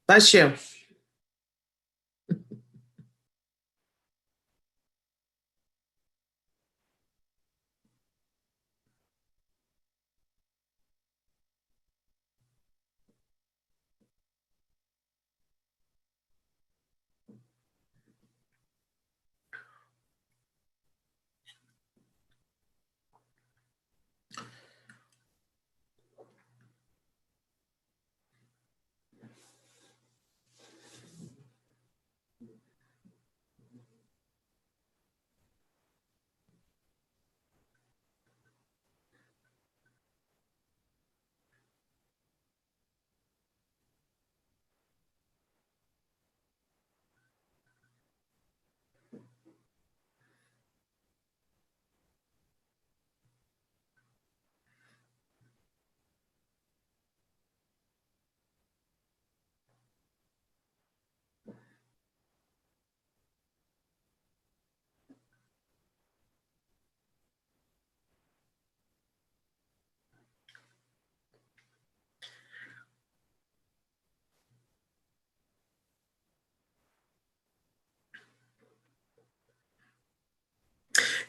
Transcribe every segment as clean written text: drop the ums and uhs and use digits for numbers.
Bless you.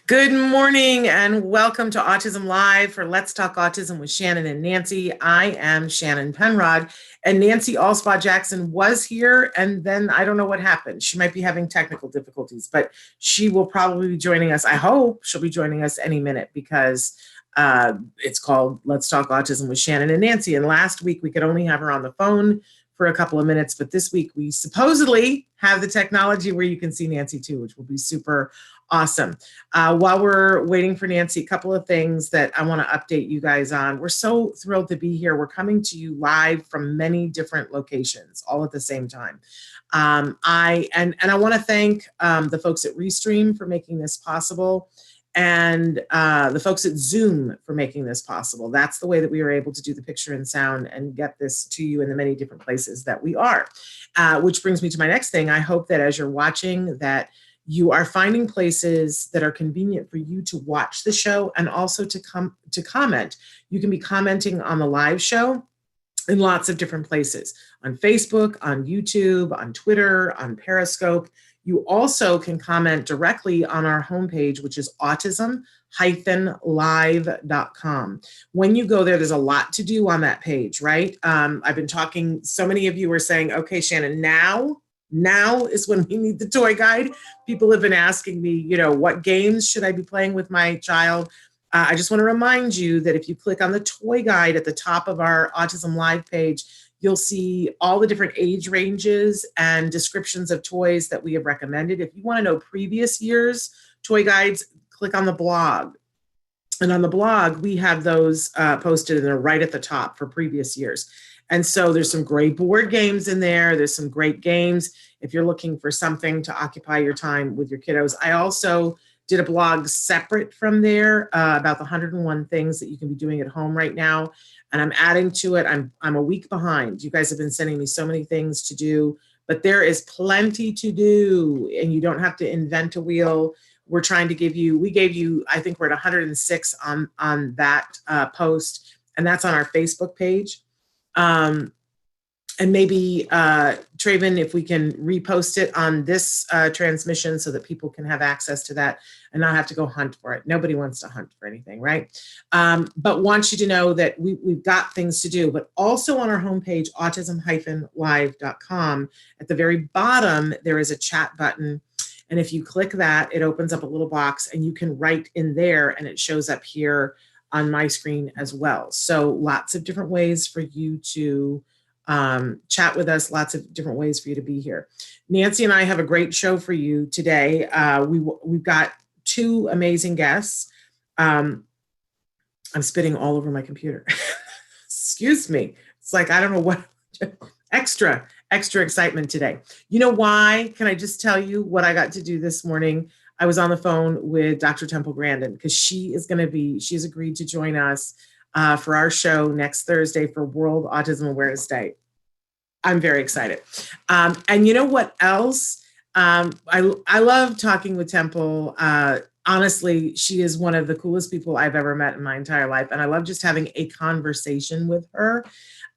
Good morning and welcome to Autism Live for Let's Talk Autism with Shannon and Nancy. I am Shannon Penrod, and Nancy Alspaugh-Jackson was here, and then I don't know what happened. She might be having technical difficulties, but she will probably be joining us. I hope she'll be joining us any minute because it's called Let's Talk Autism with Shannon and Nancy. And last week we could only have her on the phone for a couple of minutes, but this week we supposedly have the technology where you can see Nancy too, which will be super awesome. While we're waiting for Nancy, a couple of things that I want to update you guys on. We're so thrilled to be here. We're coming to you live from many different locations, all at the same time. I want to thank the folks at Restream for making this possible, and the folks at Zoom for making this possible. That's the way that we were able to do the picture and sound and get this to you in the many different places that we are. Which brings me to my next thing. I hope that as you're watching that you are finding places that are convenient for you to watch the show and also to comment. You can be commenting on the live show in lots of different places, on Facebook, on YouTube, on Twitter, on Periscope. You also can comment directly on our homepage, which is autism-live.com. When you go there, there's a lot to do on that page, right? I've been talking, so many of you are saying, okay, Shannon, now is when we need the toy guide. People have been asking me, what games should I be playing with my child? I just want to remind you that if you click on the toy guide at the top of our Autism Live page, you'll see all the different age ranges and descriptions of toys that we have recommended. If you want to know previous years' toy guides, click on the blog. And on the blog, we have those posted, and they're right at the top for previous years. And so there's some great board games in there. There's some great games if you're looking for something to occupy your time with your kiddos. I also did a blog separate from there about the 101 things that you can be doing at home right now. And I'm adding to it. I'm a week behind. You guys have been sending me so many things to do, but there is plenty to do, and you don't have to invent a wheel. We're trying to we gave you, I think we're at 106 on that post, and that's on our Facebook page. And maybe, Traven, if we can repost it on this transmission so that people can have access to that and not have to go hunt for it. Nobody wants to hunt for anything, right? But want you to know that we've got things to do, but also on our homepage, autism-live.com, at the very bottom, there is a chat button. And if you click that, it opens up a little box and you can write in there and it shows up here on my screen as well. So lots of different ways for you to chat with us, lots of different ways for you to be here. Nancy and I have a great show for you today. We've got two amazing guests. I'm spitting all over my computer. Excuse me. It's like, I don't know what, extra excitement today. You know why? Can I just tell you what I got to do this morning? I was on the phone with Dr. Temple Grandin because she's agreed to join us for our show next Thursday for World Autism Awareness Day. I'm very excited. And you know what else? I love talking with Temple. honestly, she is one of the coolest people I've ever met in my entire life. And I love just having a conversation with her.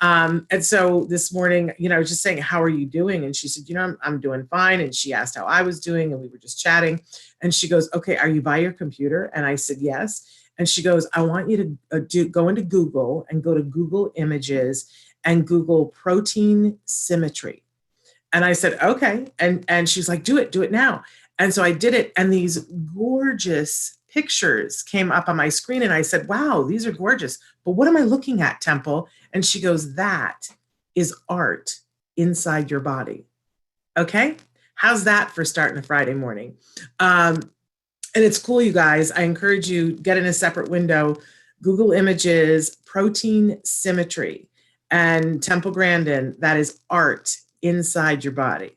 And so this morning, I was just saying, how are you doing? And she said, I'm doing fine. And she asked how I was doing, and we were just chatting. And she goes, okay, are you by your computer? And I said, yes. And she goes, I want you to go into Google and go to Google Images and Google protein symmetry. And I said, okay. And she's like, do it now. And so I did it. And these gorgeous pictures came up on my screen. And I said, wow, these are gorgeous. But what am I looking at, Temple? And she goes, that is art inside your body. Okay. How's that for starting a Friday morning? And it's cool, you guys. I encourage you, get in a separate window, Google Images, protein symmetry, and Temple Grandin, that is art inside your body,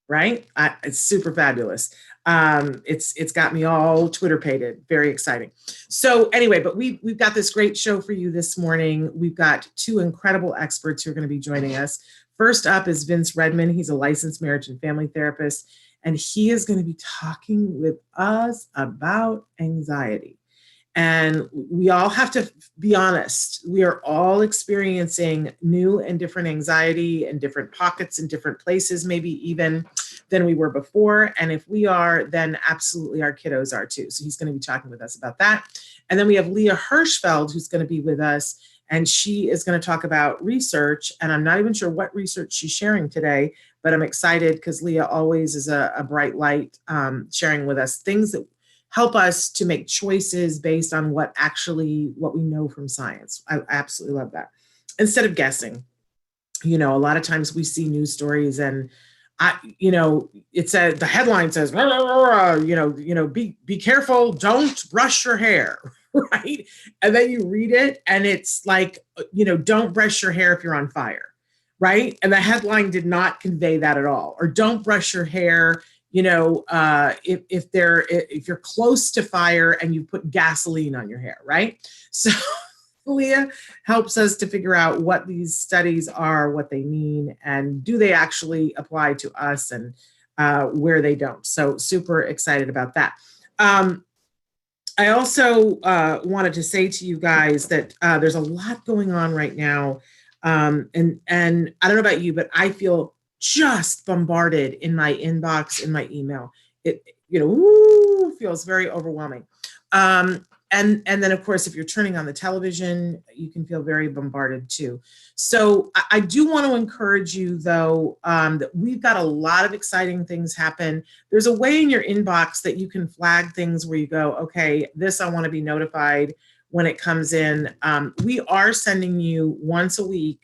right? It's super fabulous. It's got me all Twitter-pated, very exciting. So anyway, but we've got this great show for you this morning. We've got two incredible experts who are going to be joining us. First up is Vince Redman. He's a licensed marriage and family therapist, and he is going to be talking with us about anxiety. And we all have to be honest. We are all experiencing new and different anxiety in different pockets in different places, maybe even than we were before. And if we are, then absolutely our kiddos are too. So he's going to be talking with us about that. And then we have Lea Hirschfeld, who's going to be with us. And she is going to talk about research. And I'm not even sure what research she's sharing today, but I'm excited because Leah always is a bright light, sharing with us things that help us to make choices based on what we know from science. I absolutely love that. Instead of guessing, a lot of times we see news stories and it said, the headline says, be careful, don't brush your hair, right? And then you read it and it's like, don't brush your hair if you're on fire, right? And the headline did not convey that at all. Or don't brush your hair if you're close to fire and you put gasoline on your hair, right? So Leah helps us to figure out what these studies are, what they mean, and do they actually apply to us, and where they don't. So super excited about that. I also wanted to say to you guys that there's a lot going on right now. And I don't know about you, but I feel just bombarded in my inbox, in my email. It, feels very overwhelming. And then, of course, if you're turning on the television, you can feel very bombarded too. So I do want to encourage you, though, that we've got a lot of exciting things happen. There's a way in your inbox that you can flag things where you go, okay, this I want to be notified when it comes in. We are sending you once a week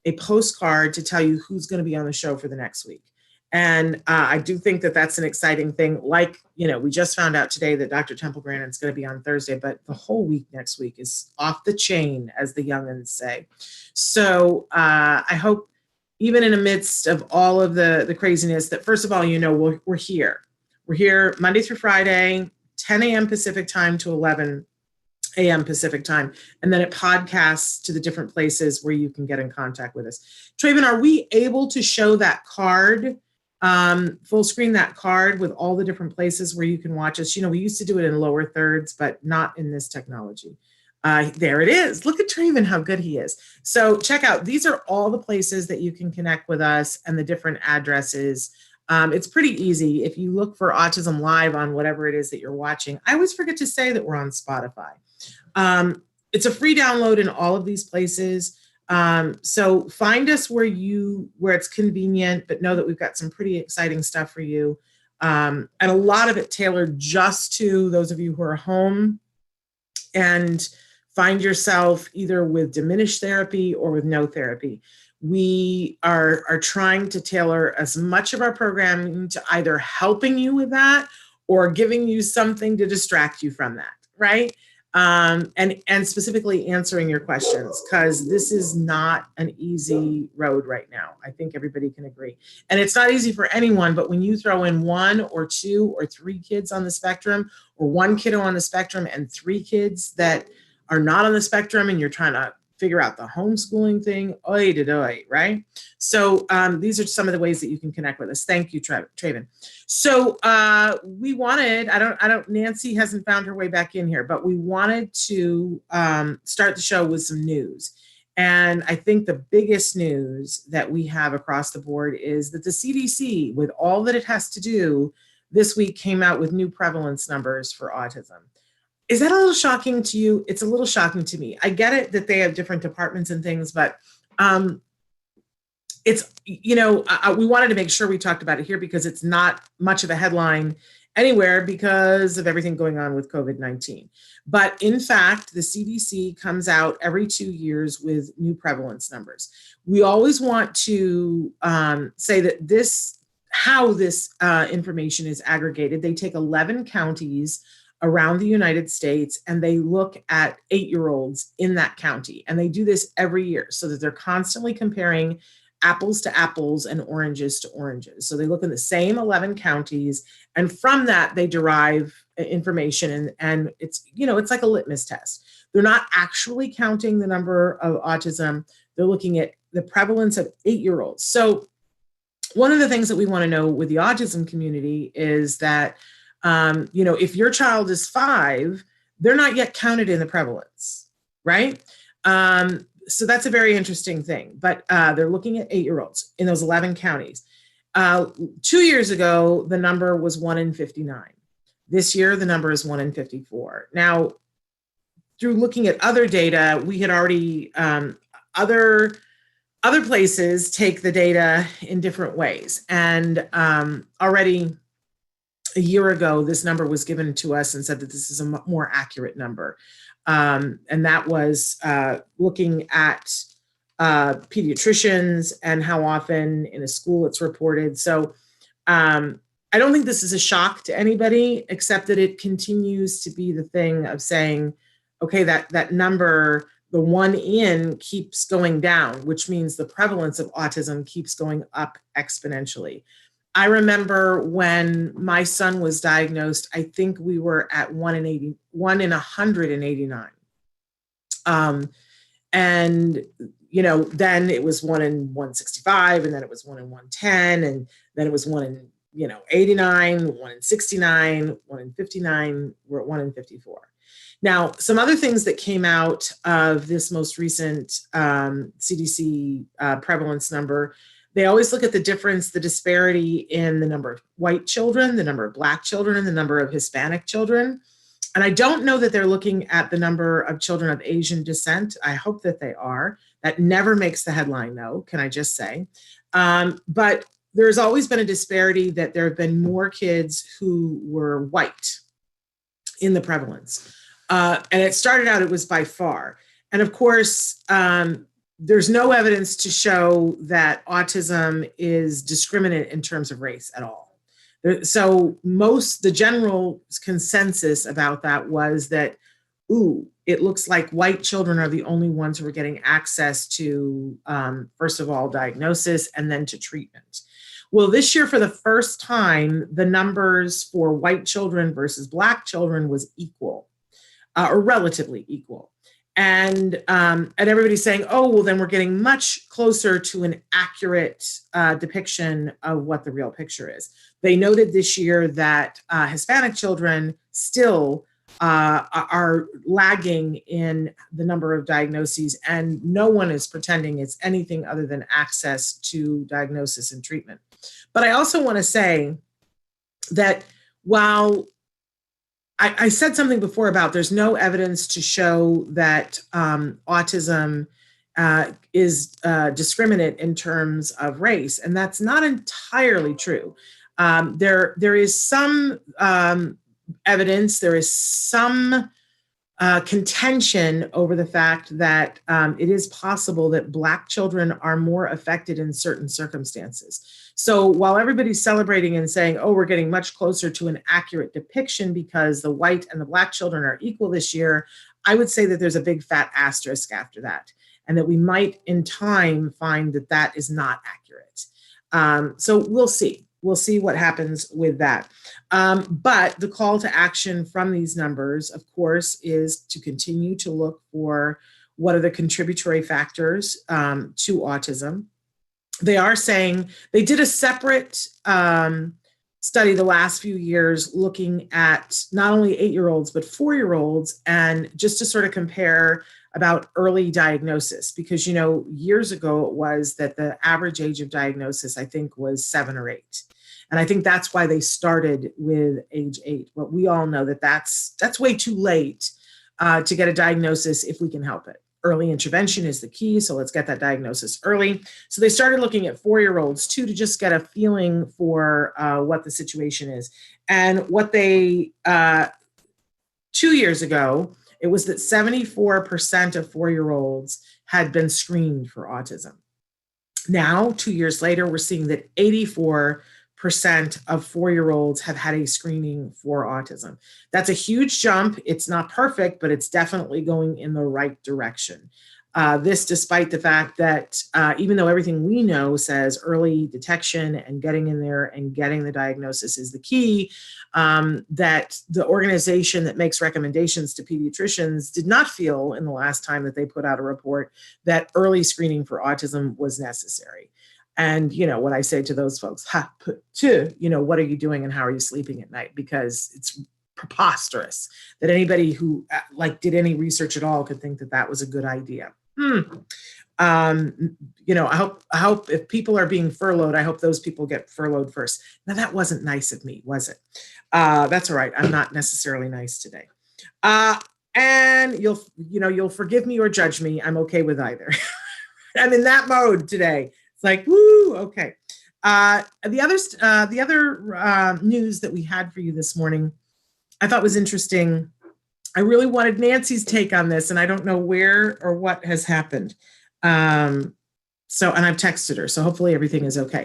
a postcard to tell you who's going to be on the show for the next week. And I do think that that's an exciting thing. Like, we just found out today that Dr. Temple Grandin is going to be on Thursday, but the whole week next week is off the chain, as the youngins say. So I hope, even in the midst of all of the craziness, that first of all, we're here. We're here Monday through Friday, 10 a.m. Pacific time to 11 a.m. Pacific time. And then it podcasts to the different places where you can get in contact with us. Traven, are we able to show that card, full screen that card with all the different places where you can watch us? We used to do it in lower thirds, but not in this technology. There it is. Look at Traven, how good he is. So check out, these are all the places that you can connect with us and the different addresses. It's pretty easy. If you look for Autism Live on whatever it is that you're watching, I always forget to say that we're on Spotify. It's a free download in all of these places. So find us where it's convenient, but know that we've got some pretty exciting stuff for you. And a lot of it tailored just to those of you who are home and find yourself either with diminished therapy or with no therapy. We are trying to tailor as much of our programming to either helping you with that or giving you something to distract you from that, right? And specifically answering your questions, because this is not an easy road right now. I think everybody can agree. And it's not easy for anyone, but when you throw in 1 or 2 or 3 kids on the spectrum, or 1 kiddo on the spectrum and 3 kids that are not on the spectrum, and you're trying to figure out the homeschooling thing, oy de doy, right? So these are some of the ways that you can connect with us. Thank you, Traven. So we wanted, Nancy hasn't found her way back in here, but we wanted to start the show with some news. And I think the biggest news that we have across the board is that the CDC, with all that it has to do, this week came out with new prevalence numbers for autism. Is that a little shocking to you? It's a little shocking to me. I get it that they have different departments and things, but it's, we wanted to make sure we talked about it here because it's not much of a headline anywhere because of everything going on with COVID-19. But in fact, the CDC comes out every 2 years with new prevalence numbers. We always want to say that how this information is aggregated. They take 11 counties around the United States and they look at 8-year-olds in that county. And they do this every year so that they're constantly comparing apples to apples and oranges to oranges. So they look in the same 11 counties, and from that they derive information, and it's, it's like a litmus test. They're not actually counting the number of autism. They're looking at the prevalence of 8-year-olds. So one of the things that we want to know with the autism community is that, if your child is 5, they're not yet counted in the prevalence, right? So that's a very interesting thing, but they're looking at 8-year-olds in those 11 counties. 2 years ago, the number was 1 in 59. This year, the number is 1 in 54. Now, through looking at other data, we had already, other places take the data in different ways. And already a year ago, this number was given to us and said that this is a more accurate number. And that was looking at pediatricians and how often in a school it's reported. So I don't think this is a shock to anybody, except that it continues to be the thing of saying, okay, that number, the 1 in, keeps going down, which means the prevalence of autism keeps going up exponentially. I remember when my son was diagnosed, I think we were at 1 in 189. And, then it was 1 in 165, and then it was 1 in 110, and then it was 1 in, 89, 1 in 69, 1 in 59, we're at 1 in 54. Now, some other things that came out of this most recent CDC prevalence number, they always look at the difference, the disparity in the number of white children, the number of Black children, and the number of Hispanic children. And I don't know that they're looking at the number of children of Asian descent. I hope that they are. That never makes the headline, though, can I just say. But there's always been a disparity that there have been more kids who were white in the prevalence. And it started out, it was by far. And of course, there's no evidence to show that autism is discriminate in terms of race at all. So the general consensus about that was that, it looks like white children are the only ones who are getting access to, first of all, diagnosis and then to treatment. Well, this year, for the first time, the numbers for white children versus Black children was equal, or relatively equal. And everybody's saying, then we're getting much closer to an accurate depiction of what the real picture is. They noted this year that Hispanic children still are lagging in the number of diagnoses, and no one is pretending it's anything other than access to diagnosis and treatment. But I also want to say that while I said something before about there's no evidence to show that autism is discriminate in terms of race, and that's not entirely true. There is some evidence, there is some contention over the fact that it is possible that Black children are more affected in certain circumstances. So while everybody's celebrating and saying, we're getting much closer to an accurate depiction because the white and the Black children are equal this year, I would say that there's a big fat asterisk after that, and that we might in time find that that is not accurate. So we'll see. We'll see what happens with that. But the call to action from these numbers, of course, is to continue to look for what are the contributory factors to autism. They are saying they did a separate study the last few years looking at not only 8-year-olds, but 4-year-olds, and just to sort of compare about early diagnosis, because, years ago it was that the average age of diagnosis, I think, was 7 or 8. And I think that's why they started with age 8. But we all know that that's way too late to get a diagnosis if we can help it. Early intervention is the key, so let's get that diagnosis early. So they started looking at 4-year-olds too, to just get a feeling for what the situation is. And what they, 2 years ago, it was that 74% of 4-year-olds had been screened for autism. Now, 2 years later, we're seeing that 84% of 4-year-olds have had a screening for autism. That's a huge jump. It's not perfect, but it's definitely going in the right direction. This, despite the fact that even though everything we know says early detection and getting in there and getting the diagnosis is the key, that the organization that makes recommendations to pediatricians did not feel in the last time that they put out a report that early screening for autism was necessary. And, what I say to those folks, what are you doing and how are you sleeping at night? Because it's preposterous that anybody who did any research at all could think that that was a good idea. I hope if people are being furloughed, I hope those people get furloughed first. Now, that wasn't nice of me, was it? That's all right. I'm not necessarily nice today. And you'll forgive me or judge me. I'm okay with either. I'm in that mode today. It's like, woo, okay. The other news that we had for you this morning, I thought was interesting. I really wanted Nancy's take on this, and I don't know where or what has happened. And I've texted her, so hopefully everything is okay.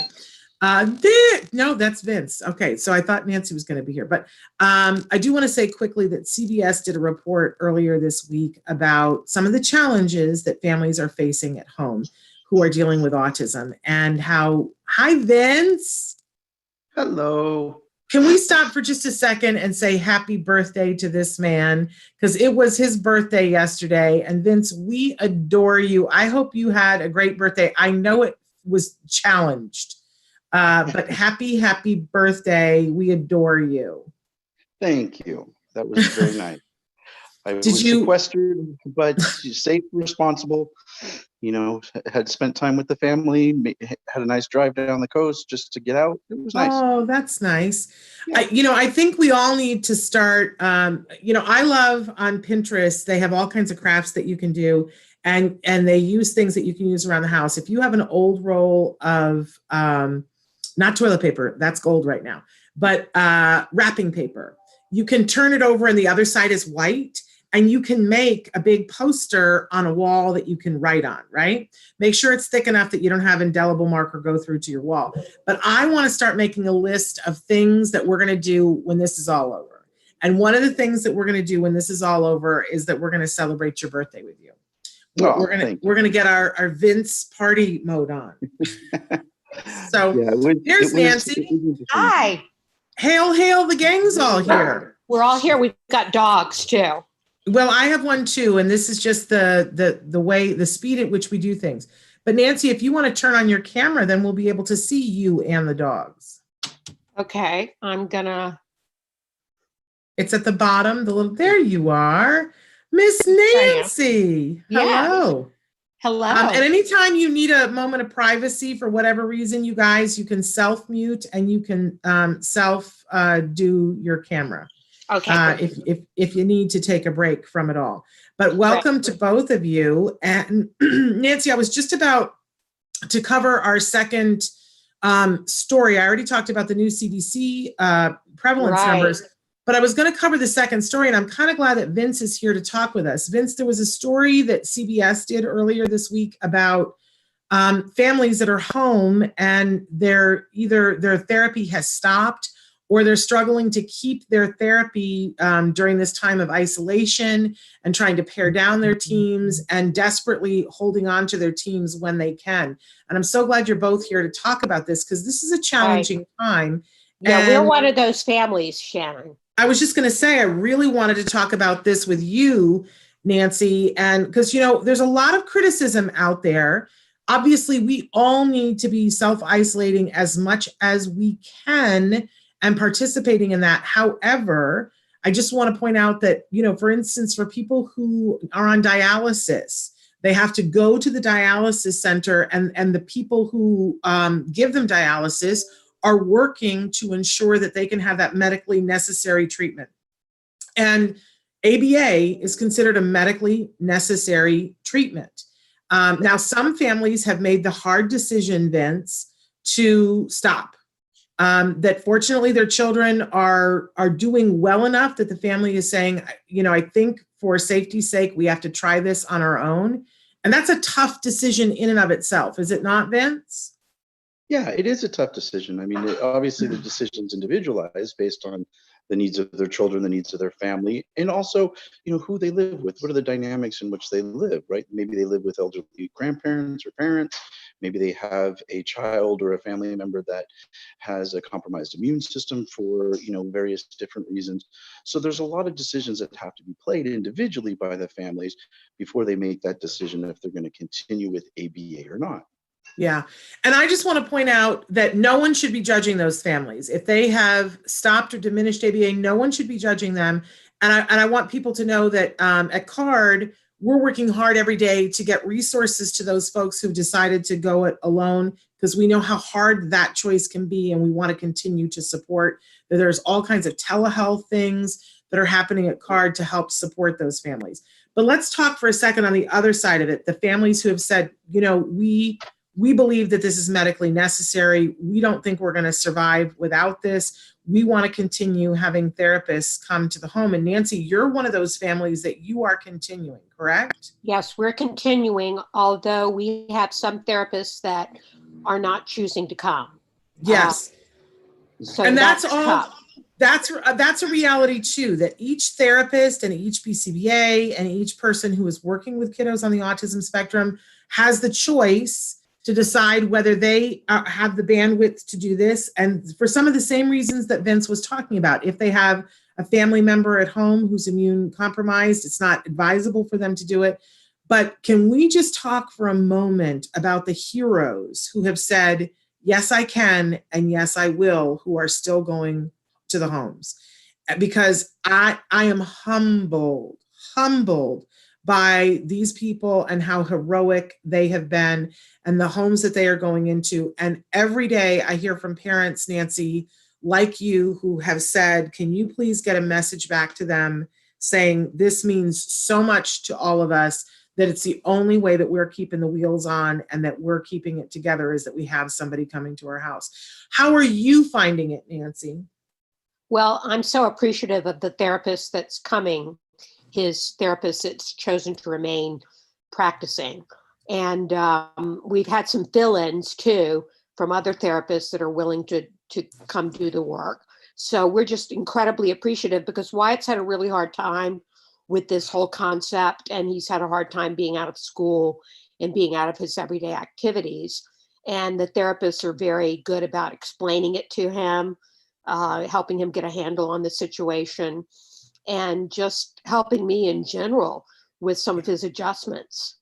No, that's Vince. Okay, so I thought Nancy was going to be here. But I do want to say quickly that CBS did a report earlier this week about some of the challenges that families are facing at home who are dealing with autism, and how, hi, Vince. Hello. Can we stop for just a second and say happy birthday to this man? Because it was his birthday yesterday. And Vince, we adore you. I hope you had a great birthday. I know it was challenged, but happy birthday. We adore you. Thank you. That was very nice. I was sequestered, but safe, responsible, had spent time with the family, had a nice drive down the coast just to get out. It was nice. Oh, that's nice. Yeah. I think we all need to start, I love on Pinterest, they have all kinds of crafts that you can do, and they use things that you can use around the house. If you have an old roll of, not toilet paper, that's gold right now, but wrapping paper, you can turn it over and the other side is white. And you can make a big poster on a wall that you can write on, right? Make sure it's thick enough that you don't have indelible marker go through to your wall. But I want to start making a list of things that we're going to do when this is all over. And one of the things that we're going to do when this is all over is that we're going to celebrate your birthday with you. We're going to get our Vince party mode on. So here's Nancy. Hi. Hail, the gang's all here. We're all here. We've got dogs too. Well, I have one too, and this is just the speed at which we do things. But Nancy, if you want to turn on your camera, then we'll be able to see you and the dogs. Okay, I'm gonna. It's at the bottom. There you are, Miss Nancy. Hello. Hello. And anytime you need a moment of privacy for whatever reason, you guys, you can self-mute and you can do your camera. Okay. If you need to take a break from it all. But welcome to both of you. And Nancy, I was just about to cover our second story. I already talked about the new CDC prevalence numbers, but I was going to cover the second story, and I'm kind of glad that Vince is here to talk with us. Vince, there was a story that CBS did earlier this week about families that are home and their therapy has stopped, or they're struggling to keep their therapy during this time of isolation and trying to pare down their teams and desperately holding on to their teams when they can. And I'm so glad you're both here to talk about this, because this is a challenging time. Yeah, we're one of those families, Shannon. I was just going to say, I really wanted to talk about this with you, Nancy, and because, there's a lot of criticism out there. Obviously, we all need to be self-isolating as much as we can and participating in that. However, I just want to point out that, for instance, for people who are on dialysis, they have to go to the dialysis center, and the people who give them dialysis are working to ensure that they can have that medically necessary treatment. And ABA is considered a medically necessary treatment. Now, some families have made the hard decision, Vince, to stop. That fortunately their children are doing well enough that the family is saying, I think for safety's sake, we have to try this on our own. And that's a tough decision in and of itself. Is it not, Vince? Yeah, it is a tough decision. I mean, obviously the decision's individualized based on the needs of their children, the needs of their family, and also, who they live with. What are the dynamics in which they live, right? Maybe they live with elderly grandparents or parents. Maybe they have a child or a family member that has a compromised immune system for, various different reasons. So there's a lot of decisions that have to be played individually by the families before they make that decision if they're going to continue with ABA or not. Yeah. And I just want to point out that no one should be judging those families. If they have stopped or diminished ABA, no one should be judging them. And I want people to know that at CARD, we're working hard every day to get resources to those folks who've decided to go it alone, because we know how hard that choice can be. And we want to continue to support that. There's all kinds of telehealth things that are happening at CARD to help support those families. But let's talk for a second on the other side of it. The families who have said, we believe that this is medically necessary. We don't think we're going to survive without this. We want to continue having therapists come to the home. And Nancy, you're one of those families that you are continuing, correct? Yes, we're continuing, although we have some therapists that are not choosing to come. Yes. So and that's all. Tough. That's a reality too, that each therapist and each BCBA and each person who is working with kiddos on the autism spectrum has the choice to decide whether they have the bandwidth to do this. And for some of the same reasons that Vince was talking about, if they have a family member at home who's immune compromised, it's not advisable for them to do it. But can we just talk for a moment about the heroes who have said, yes, I can, and yes, I will, who are still going to the homes? Because I am humbled by these people and how heroic they have been and the homes that they are going into. And every day I hear from parents, Nancy, like you, who have said, can you please get a message back to them saying this means so much to all of us, that it's the only way that we're keeping the wheels on and that we're keeping it together is that we have somebody coming to our house. How are you finding it, Nancy? Well, I'm so appreciative of the therapist that's coming, his therapist that's chosen to remain practicing. And we've had some fill-ins too from other therapists that are willing to come do the work. So we're just incredibly appreciative, because Wyatt's had a really hard time with this whole concept, and he's had a hard time being out of school and being out of his everyday activities. And the therapists are very good about explaining it to him, helping him get a handle on the situation, and just helping me in general with some of his adjustments.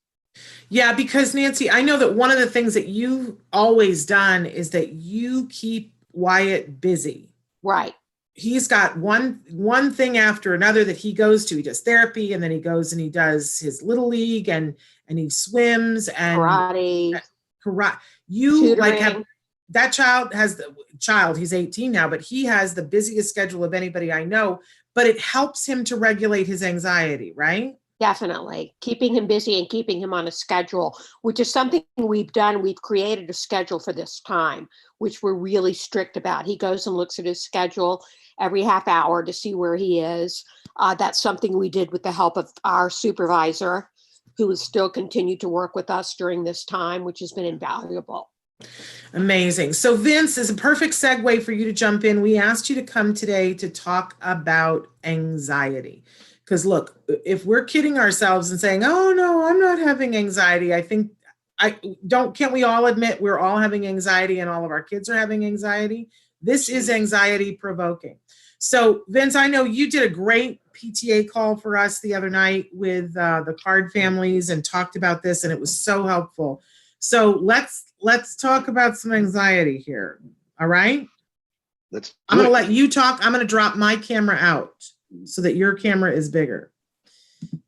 Yeah, because Nancy, I know that one of the things that you've always done is that you keep Wyatt busy. Right. He's got one thing after another that he goes to. He does therapy, and then he goes and he does his little league, and he swims and karate. You tutoring. Like have that child, he's 18 now, but he has the busiest schedule of anybody I know, but it helps him to regulate his anxiety, right? Definitely. Keeping him busy and keeping him on a schedule, which is something we've done. We've created a schedule for this time, which we're really strict about. He goes and looks at his schedule every half hour to see where he is. That's something we did with the help of our supervisor, who has still continued to work with us during this time, which has been invaluable. Amazing. So Vince, is a perfect segue for you to jump in. We asked you to come today to talk about anxiety. Because look, if we're kidding ourselves and saying, oh no, I'm not having anxiety, can't we all admit we're all having anxiety and all of our kids are having anxiety? This is anxiety provoking. So Vince, I know you did a great PTA call for us the other night with the Card families and talked about this, and it was so helpful. So let's talk about some anxiety here. All right. I'm going to let you talk. I'm going to drop my camera out so that your camera is bigger.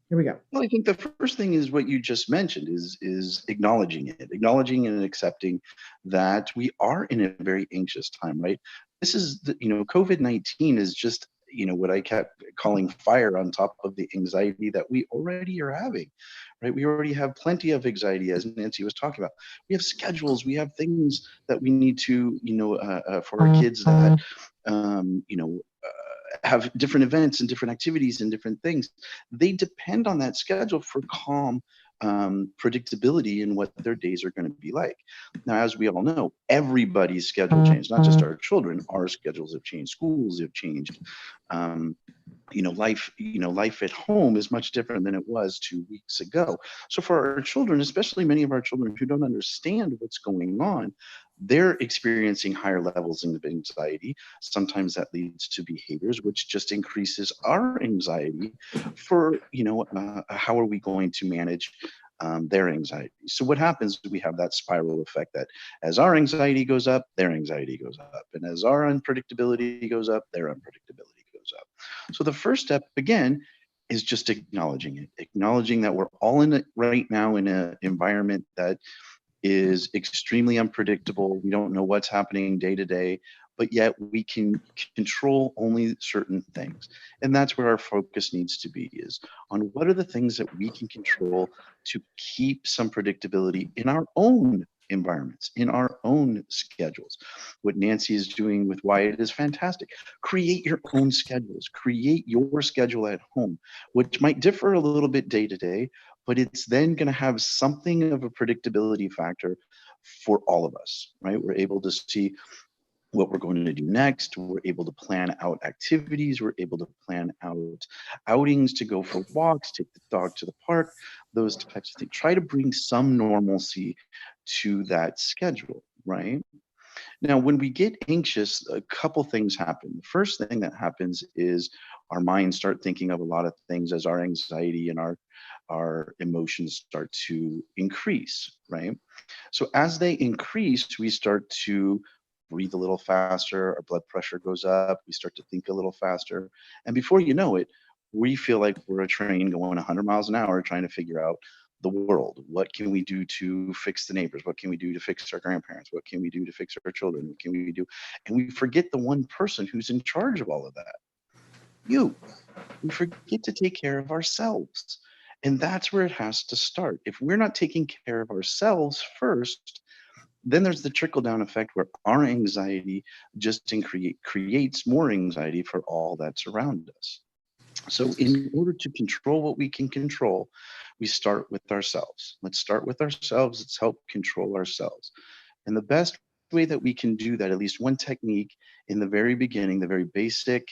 Here we go. Well, I think the first thing is what you just mentioned is acknowledging it, acknowledging and accepting that we are in a very anxious time, right? This is, COVID-19 is just, what I kept calling fire on top of the anxiety that we already are having, right? We already have plenty of anxiety, as Nancy was talking about. We have schedules, we have things that we need to, for our kids that, have different events and different activities and different things. They depend on that schedule for calm predictability in what their days are going to be like. Now, as we all know, everybody's schedule changed, not just our children. Our schedules have changed, schools have changed. Life at home is much different than it was 2 weeks ago. So for our children, especially many of our children who don't understand what's going on, they're experiencing higher levels of anxiety. Sometimes that leads to behaviors which just increases our anxiety for, how are we going to manage their anxiety. So what happens is we have that spiral effect that as our anxiety goes up, their anxiety goes up. And as our unpredictability goes up, their unpredictability goes up. So the first step, again, is just acknowledging it, acknowledging that we're all in it right now in an environment that is extremely unpredictable. We don't know what's happening day to day, but yet we can control only certain things. And that's where our focus needs to be, is on what are the things that we can control to keep some predictability in our own environments, in our own schedules. What Nancy is doing with Wyatt is fantastic. Create your own schedules, create your schedule at home, which might differ a little bit day to day, but it's then going to have something of a predictability factor for all of us, right? We're able to see what we're going to do next. We're able to plan out activities. We're able to plan out outings to go for walks, take the dog to the park, those types of things. Try to bring some normalcy to that schedule, right? Now, when we get anxious, a couple things happen. The first thing that happens is our minds start thinking of a lot of things as our anxiety and our emotions start to increase, right? So as they increase, we start to breathe a little faster, our blood pressure goes up, we start to think a little faster. And before you know it, we feel like we're a train going 100 miles an hour trying to figure out the world. What can we do to fix the neighbors? What can we do to fix our grandparents? What can we do to fix our children? What can we do? And we forget the one person who's in charge of all of that. You. We forget to take care of ourselves. And that's where it has to start. If we're not taking care of ourselves first, then there's the trickle-down effect where our anxiety just creates more anxiety for all that's around us. So in order to control what we can control, we start with ourselves. Let's start with ourselves. Let's help control ourselves. And the best way that we can do that, at least one technique in the very beginning, the very basic,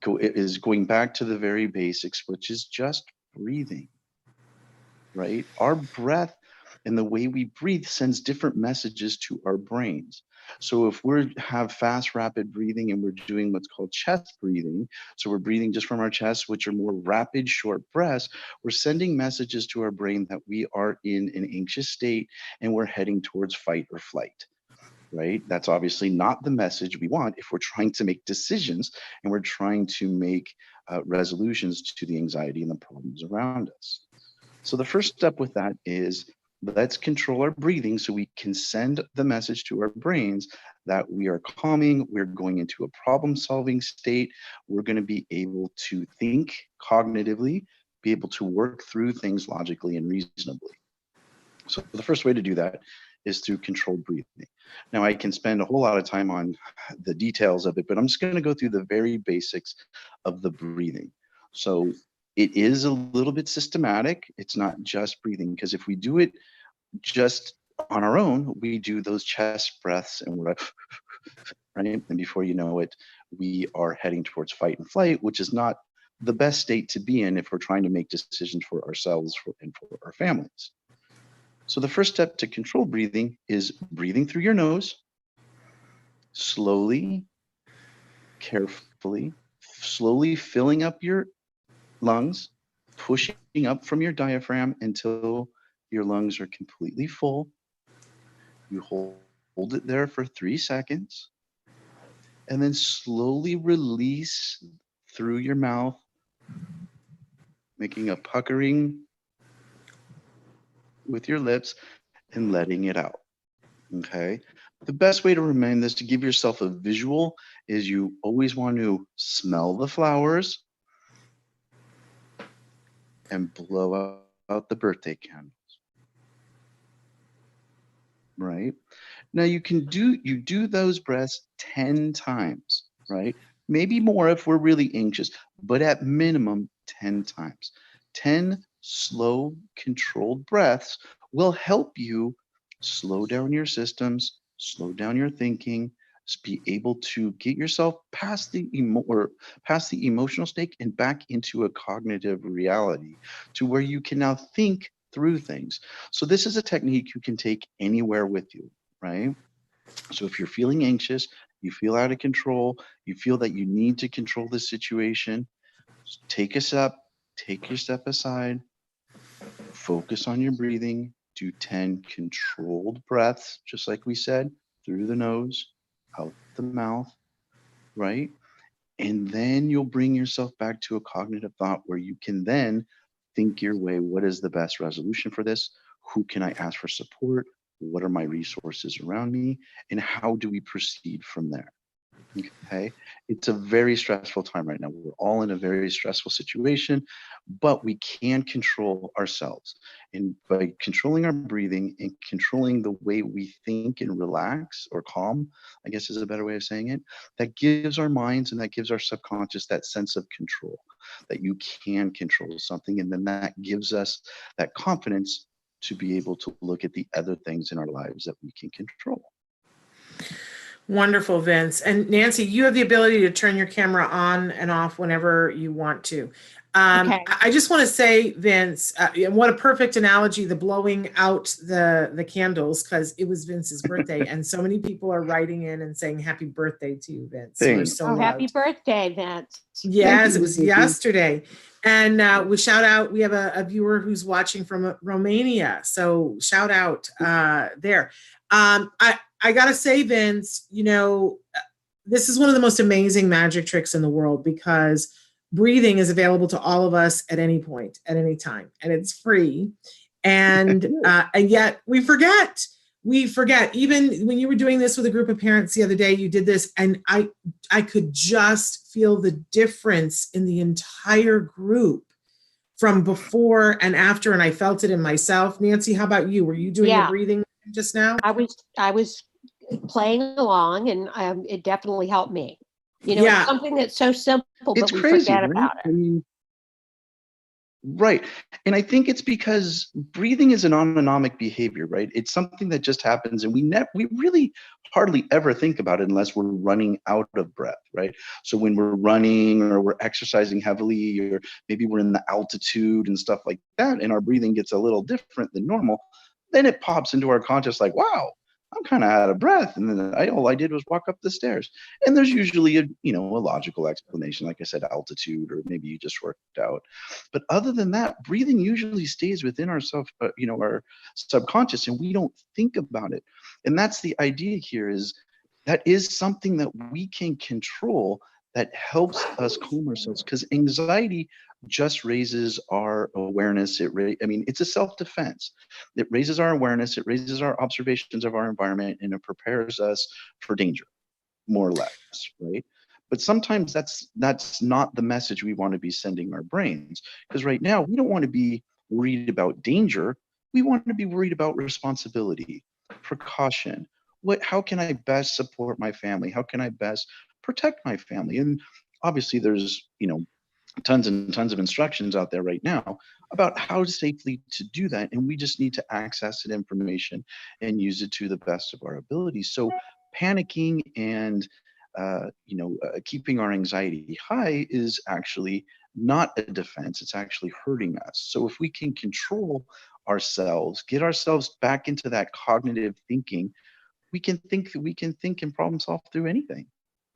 is going back to the very basics, which is just breathing, right? Our breath and the way we breathe sends different messages to our brains. So if we have fast, rapid breathing and we're doing what's called chest breathing, so we're breathing just from our chest, which are more rapid, short breaths, we're sending messages to our brain that we are in an anxious state and we're heading towards fight or flight, right? That's obviously not the message we want if we're trying to make decisions and we're trying to make resolutions to the anxiety and the problems around us. So the first step with that is, let's control our breathing so we can send the message to our brains that we are calming, we're going into a problem-solving state, we're going to be able to think cognitively, be able to work through things logically and reasonably. So the first way to do that is through controlled breathing. Now, I can spend a whole lot of time on the details of it, but I'm just going to go through the very basics of the breathing. So it is a little bit systematic. It's not just breathing, because if we do it just on our own, we do those chest breaths and we're like, right? And before you know it, we are heading towards fight and flight, which is not the best state to be in if we're trying to make decisions for ourselves and for our families. So the first step to control breathing is breathing through your nose, slowly carefully, slowly filling up your lungs, pushing up from your diaphragm until your lungs are completely full. You hold it there for 3 seconds, and then slowly release through your mouth, making a puckering with your lips and letting it out. Okay. The best way to remain this, to give yourself a visual, is you always want to smell the flowers and blow out the birthday candles. Right. Now you do those breaths 10 times, right? Maybe more if we're really anxious, but at minimum 10 times. 10 slow, controlled breaths will help you slow down your systems, slow down your thinking, be able to get yourself past the emotional state and back into a cognitive reality to where you can now think through things. So this is a technique you can take anywhere with you, right? So if you're feeling anxious, you feel out of control, you feel that you need to control the situation, take a step, take your step aside, focus on your breathing, do 10 controlled breaths, just like we said, through the nose, out the mouth, right? And then you'll bring yourself back to a cognitive thought where you can then think your way. What is the best resolution for this? Who can I ask for support? What are my resources around me? And how do we proceed from there? Okay. It's a very stressful time right now. We're all in a very stressful situation, but we can control ourselves. And by controlling our breathing and controlling the way we think and relax or calm, I guess is a better way of saying it, that gives our minds and that gives our subconscious that sense of control, that you can control something. And then that gives us that confidence to be able to look at the other things in our lives that we can control. Wonderful, Vince. And Nancy, you have the ability to turn your camera on and off whenever you want to. Okay. I just want to say, Vince, what a perfect analogy, the blowing out the candles, because it was Vince's birthday. And so many people are writing in and saying happy birthday to you, Vince. You are so loved. Happy birthday, Vince. Yes, it was yesterday. And we shout out, we have a viewer who's watching from Romania. So shout out there. I got to say, Vince, you know, this is one of the most amazing magic tricks in the world, because breathing is available to all of us at any point, at any time, and it's free. And yet we forget. Even when you were doing this with a group of parents the other day, you did this, and I could just feel the difference in the entire group from before and after, and I felt it in myself. Nancy, how about you? Were you doing your breathing just now? I was playing along, and it definitely helped me. You know, it's something that's so simple, but we forget about it. I mean, right. And I think it's because breathing is an autonomic behavior, right? It's something that just happens, and we really hardly ever think about it unless we're running out of breath, right? So when we're running or we're exercising heavily, or maybe we're in the altitude and stuff like that, and our breathing gets a little different than normal, then it pops into our conscious like, wow, I'm kind of out of breath. And then all I did was walk up the stairs. And there's usually a logical explanation. Like I said, altitude, or maybe you just worked out. But other than that, breathing usually stays within our subconscious, and we don't think about it. And that's the idea here, is that is something that we can control, that helps us calm ourselves, because anxiety just raises our awareness. It's a self-defense. It raises our awareness, it raises our observations of our environment, and it prepares us for danger, more or less, right? But sometimes that's not the message we want to be sending our brains, because right now we don't want to be worried about danger. We want to be worried about responsibility, precaution. How can I best support my family? How can I best protect my family? And obviously there's tons and tons of instructions out there right now about how safely to do that, and we just need to access that information and use it to the best of our ability. So panicking and keeping our anxiety high is actually not a defense. It's actually hurting us. So if we can control ourselves, get ourselves back into that cognitive thinking, we can think and problem solve through anything.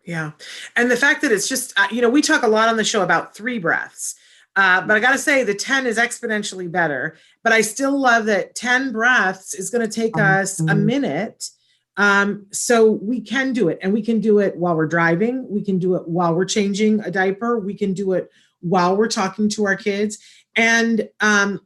Yeah. And the fact that it's just, we talk a lot on the show about 3 breaths, but I got to say the 10 is exponentially better. But I still love that 10 breaths is going to take us a minute. So we can do it, and we can do it while we're driving. We can do it while we're changing a diaper. We can do it while we're talking to our kids. And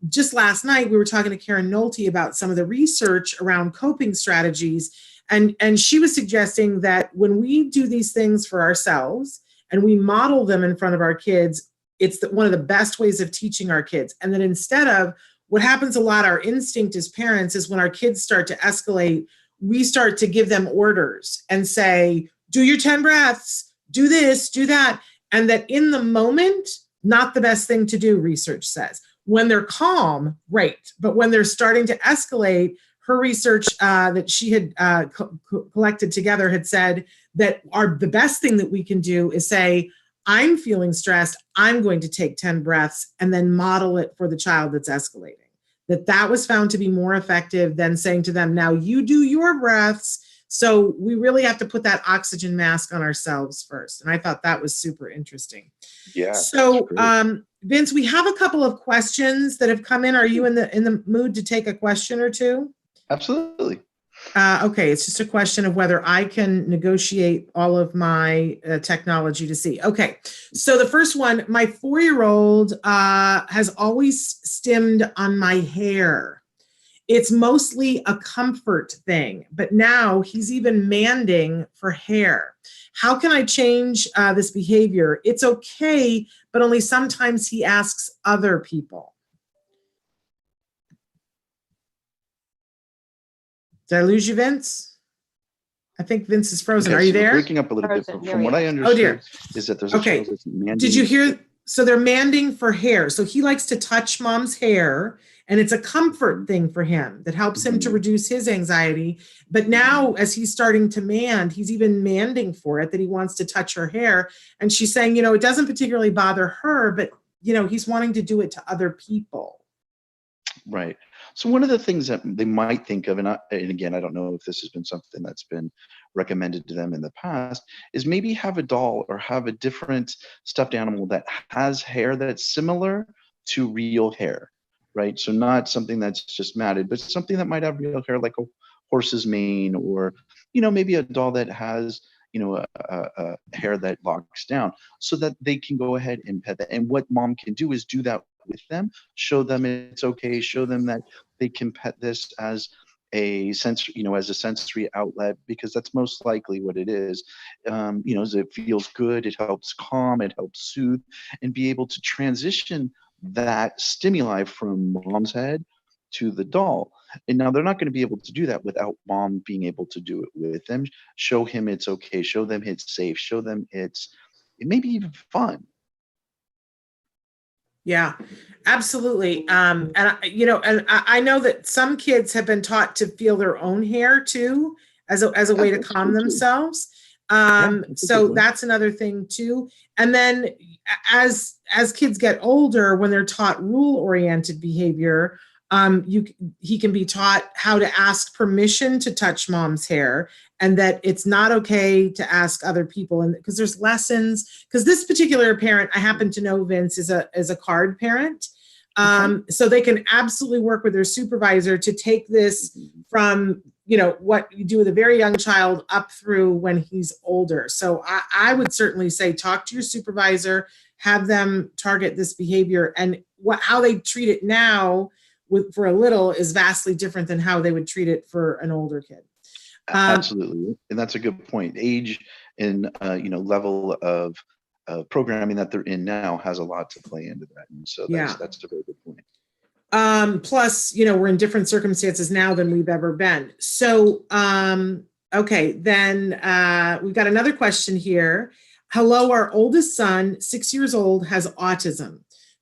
just last night, we were talking to Karen Nolte about some of the research around coping strategies. And she was suggesting that when we do these things for ourselves and we model them in front of our kids, it's one of the best ways of teaching our kids. And then instead of what happens a lot, our instinct as parents is when our kids start to escalate, we start to give them orders and say, do your 10 breaths, do this, do that. And that in the moment, not the best thing to do, research says. When they're calm, right. But when they're starting to escalate, her research that she had collected together had said that the best thing that we can do is say, I'm feeling stressed, I'm going to take 10 breaths, and then model it for the child that's escalating. That was found to be more effective than saying to them, now you do your breaths. So we really have to put that oxygen mask on ourselves first. And I thought that was super interesting. Yeah. So Vince, we have a couple of questions that have come in. Are you in the mood to take a question or two? Absolutely. Okay, it's just a question of whether I can negotiate all of my technology to see. Okay, so the first one, my 4-year-old has always stimmed on my hair. It's mostly a comfort thing, but now he's even manding for hair. How can I change this behavior? It's okay, but only sometimes he asks other people. Did I lose you, Vince? I think Vince is frozen. Okay, Are you so there? breaking up a little bit. From what I understood, is that there's a okay. child that's manding. Did you hear? So they're manding for hair. So he likes to touch mom's hair, and it's a comfort thing for him that helps him to reduce his anxiety. But now, as he's starting to mand, he's even manding for it, that he wants to touch her hair. And she's saying, it doesn't particularly bother her, but he's wanting to do it to other people. Right. So one of the things that they might think of, and again, I don't know if this has been something that's been recommended to them in the past, is maybe have a doll or have a different stuffed animal that has hair that's similar to real hair, right? So not something that's just matted, but something that might have real hair, like a horse's mane, or, maybe a doll that has, a hair that locks down, so that they can go ahead and pet that. And what mom can do is do that with them, show them it's okay, show them that they can pet this as a sensory outlet, because that's most likely what it is. As it feels good, it helps calm, it helps soothe, and be able to transition that stimuli from mom's head to the doll. And now they're not going to be able to do that without mom being able to do it with them. Show him it's okay, show them it's safe, show them it may be even fun. Yeah, absolutely. And I know that some kids have been taught to feel their own hair too, as a way to calm themselves. So that's another thing too. And then as kids get older, when they're taught rule-oriented behavior, he can be taught how to ask permission to touch mom's hair, and that it's not okay to ask other people. And because there's lessons, because this particular parent, I happen to know, Vince, is a card parent. So they can absolutely work with their supervisor to take this from, what you do with a very young child up through when he's older. So I would certainly say, talk to your supervisor, have them target this behavior, and how they treat it now for a little is vastly different than how they would treat it for an older kid. Absolutely. And that's a good point. Age and, level of programming that they're in now has a lot to play into that. And so that's a very good point. Plus, we're in different circumstances now than we've ever been. So, okay, then we've got another question here. Hello, our oldest son, 6 years old, has autism.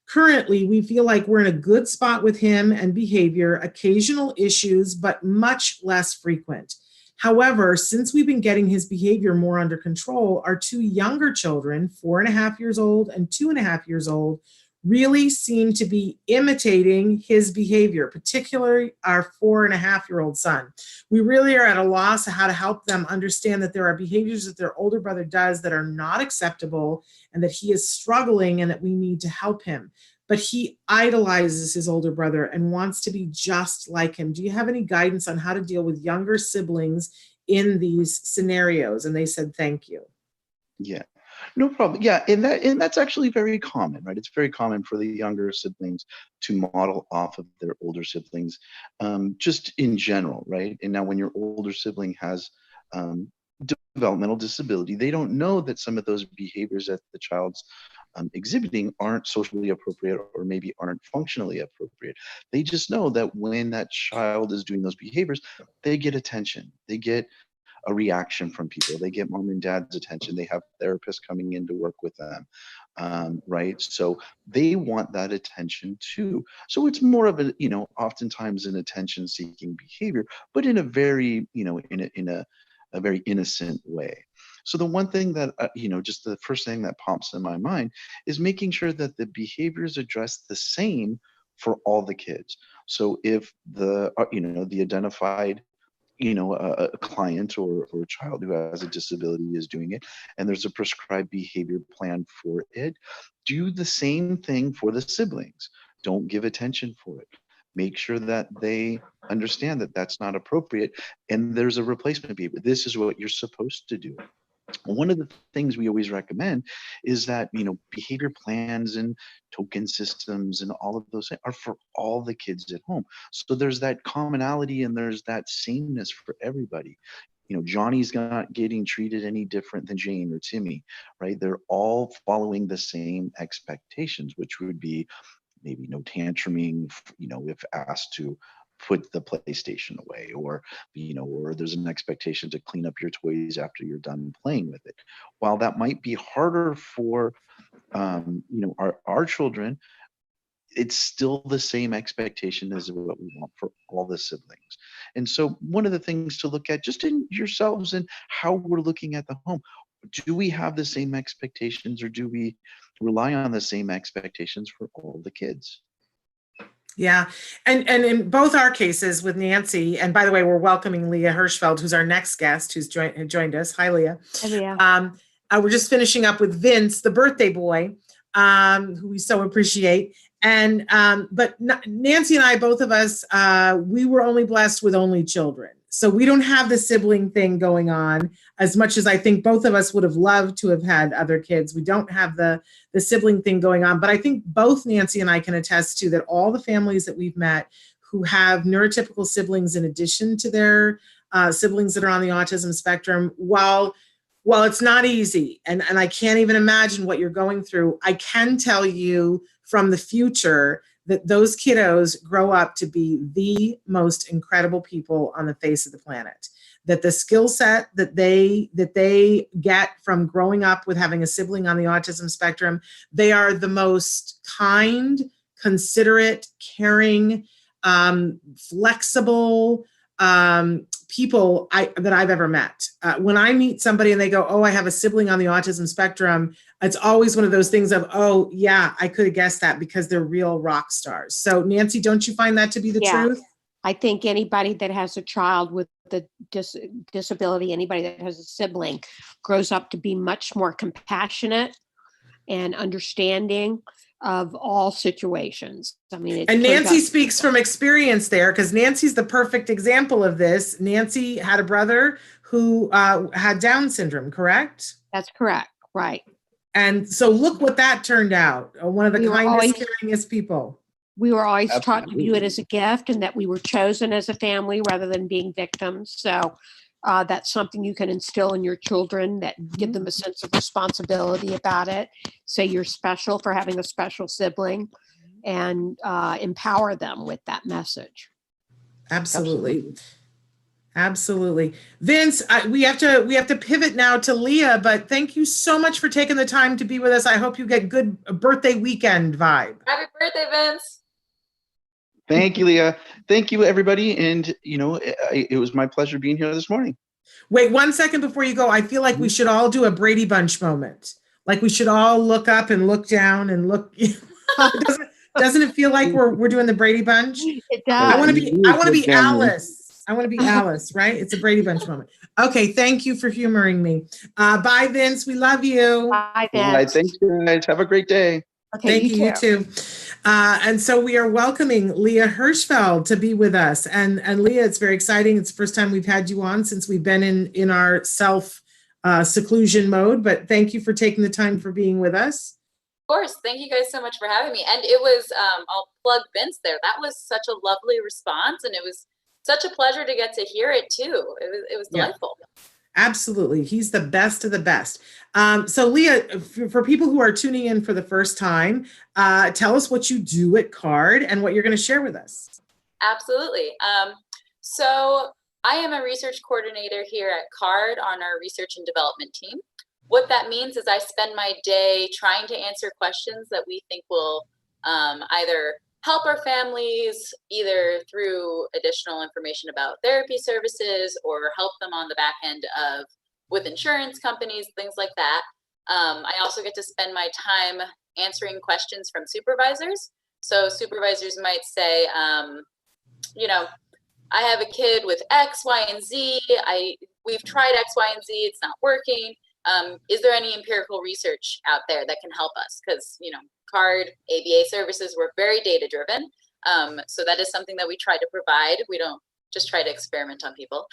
Currently, we feel like we're in a good spot with him and behavior, occasional issues, but much less frequent. However, since we've been getting his behavior more under control, our 2 younger children, 4.5 years old and 2.5 years old, really seem to be imitating his behavior, particularly our 4.5-year-old son. We really are at a loss of how to help them understand that there are behaviors that their older brother does that are not acceptable and that he is struggling and that we need to help him. But he idolizes his older brother and wants to be just like him. Do you have any guidance on how to deal with younger siblings in these scenarios? And they said, thank you. Yeah, no problem. Yeah, and that's actually very common, right? It's very common for the younger siblings to model off of their older siblings, just in general, right? And now when your older sibling has developmental disability, they don't know that some of those behaviors that the child's exhibiting aren't socially appropriate or maybe aren't functionally appropriate. They just know that when that child is doing those behaviors, they get attention. They get a reaction from people. They get mom and dad's attention. They have therapists coming in to work with them, right? So they want that attention too. So it's more of a, oftentimes an attention-seeking behavior, but in a very, in a very innocent way. So the one thing that, just the first thing that pops in my mind is making sure that the behavior is addressed the same for all the kids. So if the, the identified a client or a child who has a disability is doing it, and there's a prescribed behavior plan for it, do the same thing for the siblings. Don't give attention for it. Make sure that they understand that that's not appropriate, and there's a replacement behavior. This is what you're supposed to do. One of the things we always recommend is that, behavior plans and token systems and all of those are for all the kids at home. So there's that commonality and there's that sameness for everybody. Johnny's not getting treated any different than Jane or Timmy, right? They're all following the same expectations, which would be maybe no tantruming, if asked to put the PlayStation away, or there's an expectation to clean up your toys after you're done playing with it. While that might be harder for our children, it's still the same expectation as what we want for all the siblings. And so one of the things to look at just in yourselves and how we're looking at the home, do we have the same expectations, or do we rely on the same expectations for all the kids? Yeah. And in both our cases with Nancy, and by the way, we're welcoming Lea Hirschfeld, who's our next guest, who's joined us. Hi, Leah. Hi, Leah. We're just finishing up with Vince, the birthday boy, who we so appreciate. But Nancy and I, both of us, we were only blessed with only children. So we don't have the sibling thing going on as much as I think both of us would have loved to have had other kids. We don't have the sibling thing going on, but I think both Nancy and I can attest to that all the families that we've met who have neurotypical siblings in addition to their siblings that are on the autism spectrum, while it's not easy, and I can't even imagine what you're going through, I can tell you from the future that those kiddos grow up to be the most incredible people on the face of the planet. That the skill set that they get from growing up with having a sibling on the autism spectrum, they are the most kind, considerate, caring, flexible people that I've ever met. When I meet somebody and they go, "Oh, I have a sibling on the autism spectrum," it's always one of those things of, "Oh, yeah, I could have guessed that," because they're real rock stars. So, Nancy, don't you find that to be the truth? I think anybody that has a child with a disability, anybody that has a sibling, grows up to be much more compassionate and understanding of all situations. I mean, and Nancy speaks from experience there, because Nancy's the perfect example of this. Nancy had a brother who had Down syndrome, correct? That's correct, right. And so look what that turned out. One of the kindest, caringest people. We were always taught to view it as a gift, and that we were chosen as a family rather than being victims. So that's something you can instill in your children, that give them a sense of responsibility about it. Say you're special for having a special sibling, and empower them with that message. Absolutely. Vince, we have to pivot now to Leah, but thank you so much for taking the time to be with us. I hope you get good birthday weekend vibe. Happy birthday, Vince. Thank you, Leah. Thank you, everybody. And, it was my pleasure being here this morning. Wait 1 second before you go. I feel like we should all do a Brady Bunch moment. Like we should all look up and look down and look. Doesn't it feel like we're doing the Brady Bunch? It does. I want to be Family. Alice. I want to be Alice, right? It's a Brady Bunch moment. Okay, thank you for humoring me. Bye, Vince. We love you. Bye, All right, Vince. thanks, guys. Have a great day. Okay, Thank you. You too. And so we are welcoming Lea Hirschfeld to be with us. And Leah, it's very exciting. It's the first time we've had you on since we've been in our self seclusion mode. But thank you for taking the time for being with us. Of course. Thank you guys so much for having me. And it was, I'll plug Vince there. That was such a lovely response. And it was such a pleasure to get to hear it too. It was delightful. Yeah. Absolutely. He's the best of the best. So Leah, for people who are tuning in for the first time, tell us what you do at CARD and what you're going to share with us. Absolutely. So I am a research coordinator here at CARD on our research and development team. What that means is I spend my day trying to answer questions that we think will either help our families either through additional information about therapy services or help them on the back end of with insurance companies, things like that. I also get to spend my time answering questions from supervisors. So supervisors might say, you know, I have a kid with X, Y, and Z. We've tried X, Y, and Z. It's not working. Is there any empirical research out there that can help us? Because, you know, CARD, ABA services, we're very data driven. So that is something that we try to provide. We don't just try to experiment on people.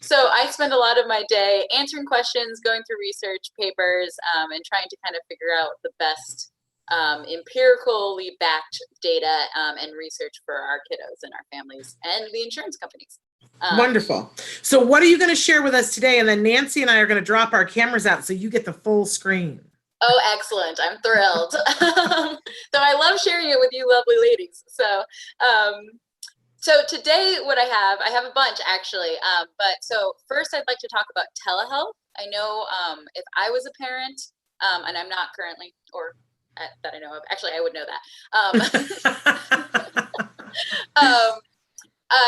So I spend a lot of my day answering questions, going through research papers, and trying to kind of figure out the best empirically backed data and research for our kiddos and our families and the insurance companies. Wonderful. So what are you going to share with us today? And then Nancy and I are going to drop our cameras out so you get the full screen. Oh, excellent. I'm thrilled. So I love sharing it with you lovely ladies. So today what I have a bunch actually. But so first I'd like to talk about telehealth. I know if I was a parent, and I'm not currently, or that I know of, actually I would know that.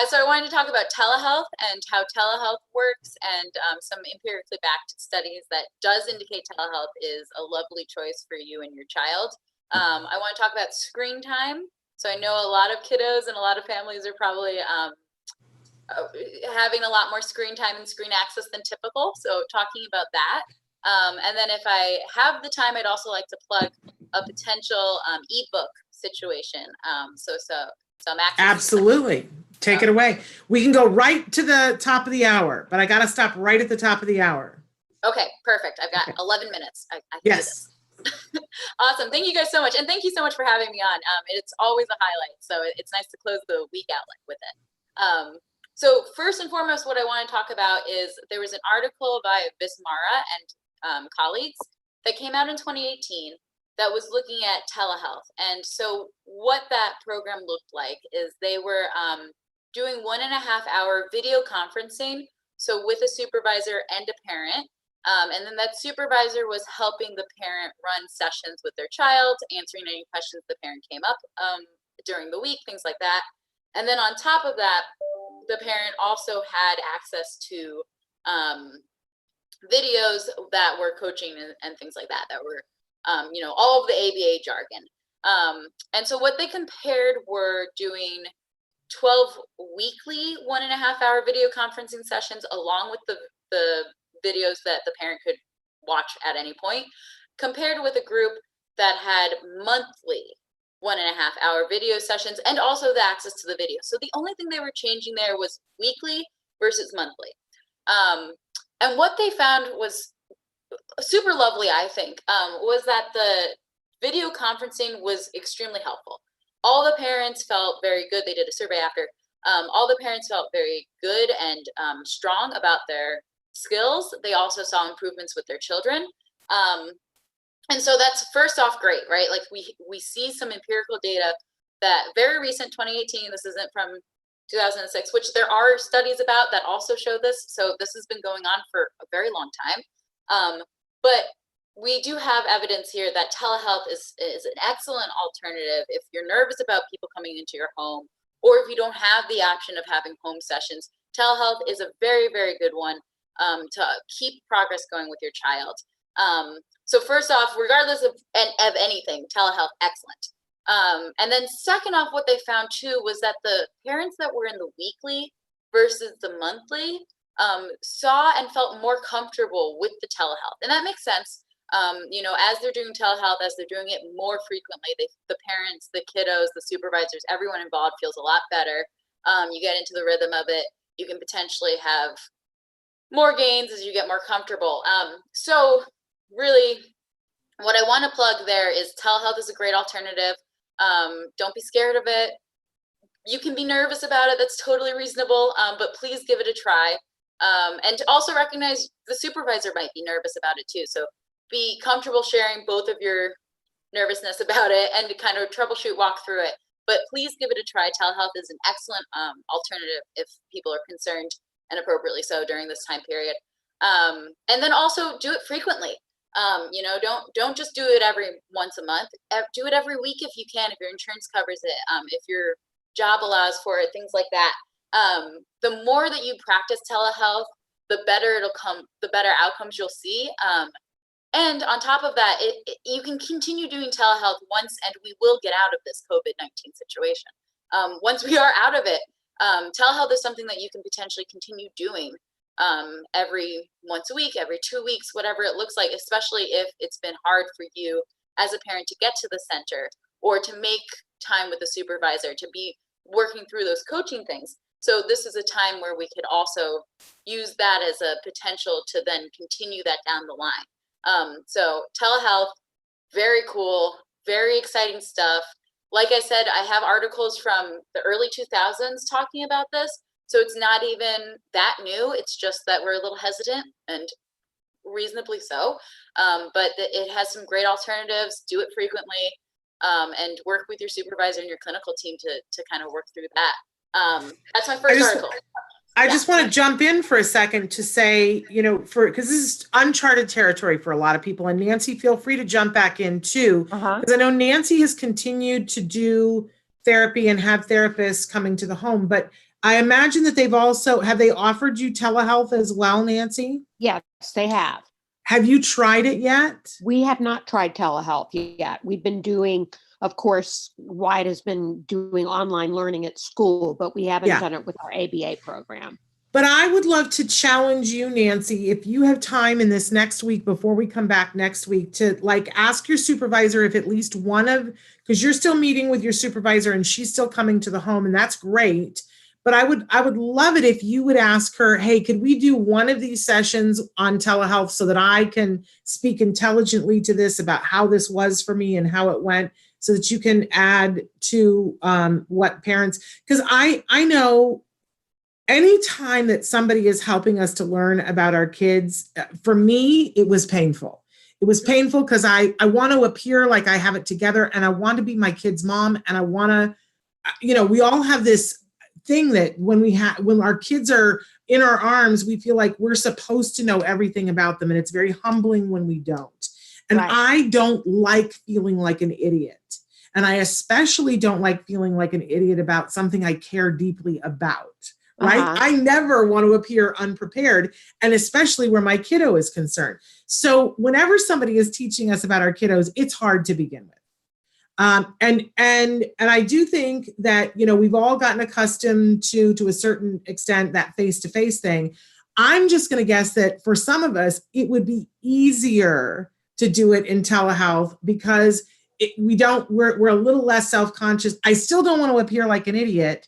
So I wanted to talk about telehealth and how telehealth works and some empirically backed studies that does indicate telehealth is a lovely choice for you and your child. I want to talk about screen time. So I know a lot of kiddos and a lot of families are probably having a lot more screen time and screen access than typical. So talking about that. And then if I have the time, I'd also like to plug a potential ebook situation. So some access. Absolutely. Take it away. We can go right to the top of the hour, but I got to stop right at the top of the hour. Okay, perfect. I've got 11 minutes. I can yes. do this. Awesome. Thank you guys so much. And thank you so much for having me on. It's always a highlight. So it's nice to close the week out with it. So first and foremost, what I want to talk about is there was an article by Vismara and colleagues that came out in 2018 that was looking at telehealth. And so what that program looked like is they were doing 1.5 hour video conferencing. So with a supervisor and a parent. And then that supervisor was helping the parent run sessions with their child, answering any questions the parent came up during the week, things like that. And then on top of that, the parent also had access to videos that were coaching and things like that, that were, you know, all of the ABA jargon. And so what they compared were doing 12 weekly 1.5 hour video conferencing sessions along with the videos that the parent could watch at any point, compared with a group that had monthly 1.5 hour video sessions and also the access to the video. So the only thing they were changing there was weekly versus monthly. And what they found was super lovely, I think, was that the video conferencing was extremely helpful. All the parents felt very good. They did a survey after. All the parents felt very good and strong about their skills. They also saw improvements with their children. And so that's first off great, right? Like we see some empirical data that very recent 2018, this isn't from 2006, which there are studies about that also show this. So this has been going on for a very long time. But we do have evidence here that telehealth is an excellent alternative if you're nervous about people coming into your home, or if you don't have the option of having home sessions. Telehealth is a very, very good one to keep progress going with your child. So first off, regardless of anything, telehealth, excellent. And then second off, what they found too was that the parents that were in the weekly versus the monthly saw and felt more comfortable with the telehealth. And that makes sense. As they're doing telehealth, as they're doing it more frequently, the parents, the kiddos, the supervisors, everyone involved feels a lot better. You get into the rhythm of it. You can potentially have more gains as you get more comfortable. So really, what I want to plug there is telehealth is a great alternative. Don't be scared of it. You can be nervous about it. That's totally reasonable, but please give it a try. And to also recognize the supervisor might be nervous about it too. So be comfortable sharing both of your nervousness about it and to kind of troubleshoot, walk through it. But please give it a try. Telehealth is an excellent alternative if people are concerned, and appropriately so during this time period. And then also do it frequently. Don't just do it every once a month. Do it every week if you can, if your insurance covers it, if your job allows for it, things like that. The more that you practice telehealth, the better it'll come, the better outcomes you'll see. And on top of that, you can continue doing telehealth once, and we will get out of this COVID-19 situation. Once we are out of it, telehealth is something that you can potentially continue doing every once a week, every 2 weeks, whatever it looks like, especially if it's been hard for you as a parent to get to the center or to make time with the supervisor, to be working through those coaching things. So this is a time where we could also use that as a potential to then continue that down the line. So telehealth, very cool, very exciting stuff. Like I said, I have articles from the early 2000s talking about this. So it's not even that new. It's just that we're a little hesitant, and reasonably so. But it has some great alternatives. Do it frequently, and work with your supervisor and your clinical team to kind of work through that. That's my first article. I just want to jump in for a second to say, because this is uncharted territory for a lot of people. And Nancy, feel free to jump back in too. Because I know Nancy has continued to do therapy and have therapists coming to the home. But I imagine that have they offered you telehealth as well, Nancy? Yes, they have. Have you tried it yet? We have not tried telehealth yet. We've been doing, of course, Wyatt has been doing online learning at school, but we haven't done it with our ABA program. But I would love to challenge you, Nancy, if you have time in this next week before we come back next week, to ask your supervisor if at least because you're still meeting with your supervisor and she's still coming to the home, and that's great. But I would love it if you would ask her, hey, could we do one of these sessions on telehealth so that I can speak intelligently to this about how this was for me and how it went, so that you can add to what parents, because I know anytime that somebody is helping us to learn about our kids, for me, it was painful. It was painful because I want to appear like I have it together, and I want to be my kid's mom, and I want to, we all have this thing that when our kids are in our arms, we feel like we're supposed to know everything about them, and it's very humbling when we don't. And right. I don't like feeling like an idiot. And I especially don't like feeling like an idiot about something I care deeply about, right? I never want to appear unprepared, and especially where my kiddo is concerned. So whenever somebody is teaching us about our kiddos, it's hard to begin with. And I do think that, we've all gotten accustomed to a certain extent, that face-to-face thing. I'm just going to guess that for some of us, it would be easier to do it in telehealth because we're a little less self-conscious. I still don't want to appear like an idiot,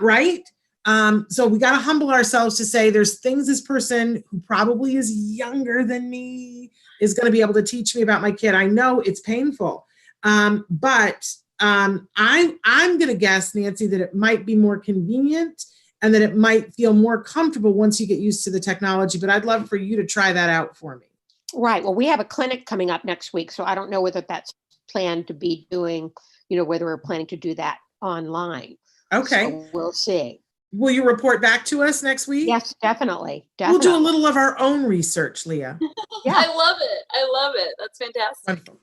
right? So we got to humble ourselves to say there's things this person who probably is younger than me is going to be able to teach me about my kid. I know it's painful. But I'm going to guess, Nancy, that it might be more convenient and that it might feel more comfortable once you get used to the technology. But I'd love for you to try that out for me. Right. Well, we have a clinic coming up next week, so I don't know whether that's planned to be doing, whether we're planning to do that online. Okay. So we'll see. Will you report back to us next week? Yes, definitely. We'll do a little of our own research, Leah. Yeah. I love it. That's fantastic. Wonderful.